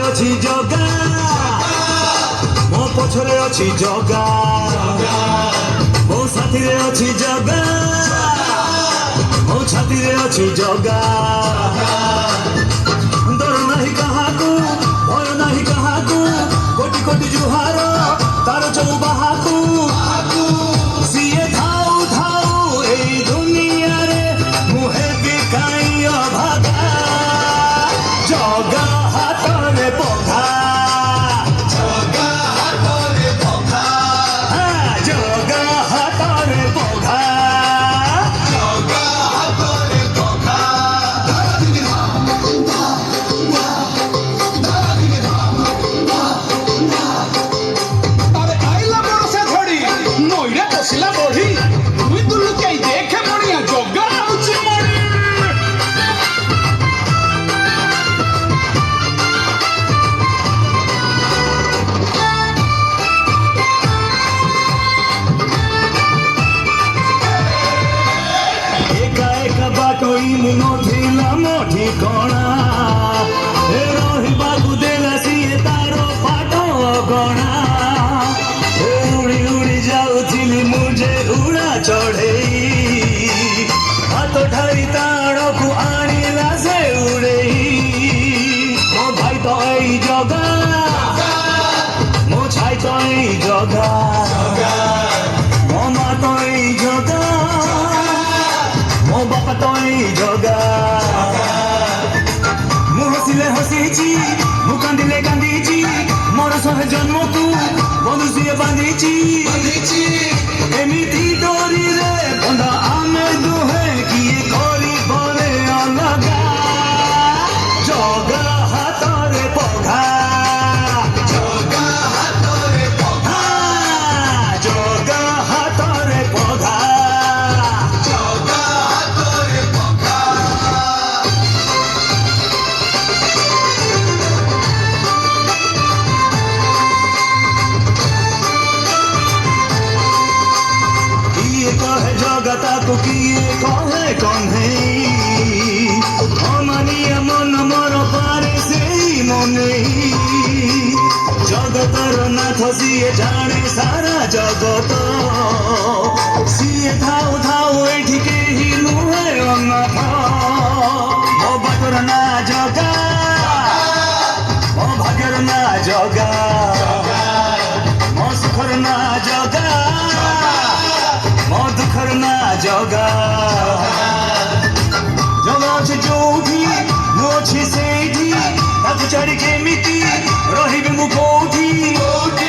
ଅଛି ଜଗା ମୋ ପଛରେ ଅଛି ଜଗା ମୋ ସାଥିରେ ଅଛି ଜଗା ମୋ ଛାତିରେ ଅଛି ଜଗା ଡର ନାହିଁ କାହାକୁ ଭୟ ନାହିଁ କାହାକୁ କୋଟି କୋଟି ଜୁହାର ତାର ଚଉବାହାକୁ ସିଏ ଥାଉ ଥାଉ ଏଇ ଦୁନିଆରେ ମୁଁ ହେବି କାଇଁ ଅଭାଗା ଜଗା ହାତରେ ପଘା ଜଗା ହାତରେ ପଘା ଜଗା ହାତରେ ପଘା ଜଗା ହାତରେ ପଘା আরে আইলা বড় সে ধড়ি নইরে বসিলা বড়ি তুই তো লুকাই দেখে মনিয়া জগা হচ্ছে মনি ବାଟୋଇ ମୁଁ ନଥିଲା ମୋ ଠିକଣା ରହିବାକୁ ଦେଲା ସିଏ ତାର ପାଠ ଅଗଣା ଉଡ଼ି ଉଡ଼ି ଯାଉଥିଲି ମୁଁ ଯେ ଉଡ଼ା ଚଢ଼େଇ ହାତ ଠାରି ତାଡ଼କୁ ଆଣିଲା ସେ ଉଡ଼େଇ ମୋ ଭାଇ ତ ଏଇ ଜଗା ମୋ ଛାଇ ତ ଏଇ ଜଗା ମୋ ମା ତ ଏଇ ଜଗା ମୋ ବାପା ତ ଏଇ ଜଗା ମୁଁ ହସିଲେ ହସିଛି ମୁଁ କାନ୍ଦିଲେ କାନ୍ଦିଛି ମୋର ଶହେ ଜନ୍ମକୁ ବନ୍ଧୁ ସିଏ ବାନ୍ଧିଛି ଏମିତି ଡୋରିରେ ବନ୍ଧା ଆମେ ଦୁହେଁ କିଏ କରିବରେ ଅଲଗା ଜଗା ହାତରେ ପଘା ଜଗା ହାତରେ ପଘା ଜଗା ହାତରେ ପଘା कहे जगताକୁ କିଏ କହେ କହ୍ନେଇ ଅମାନିଆ ମନ ମୋର ପାରେ ସେଇ ମନେଇ ଜଗତର ନାଥ ସିଏ ଜାଣେ ସାରା ଜଗତ ସିଏ ଥାଉ ଥାଉ ଏଠି କେହି ନୁହେଁ ଅନାଥ ମୋ ବାଟର ନା ଜଗା ମୋ ଭାଗ୍ୟର ନା ଜଗା ମୋ ସୁଖର ନା ଜଗା ମୋ ଦୁଃଖର ନା ଜଗା ଜଗା ଅଛି ଯୋଉଠି ମୁଁ ଅଛି ସେଇଠି ତାକୁ ଛାଡ଼ି କେମିତି ରହିବି ମୁଁ କୋଉଠି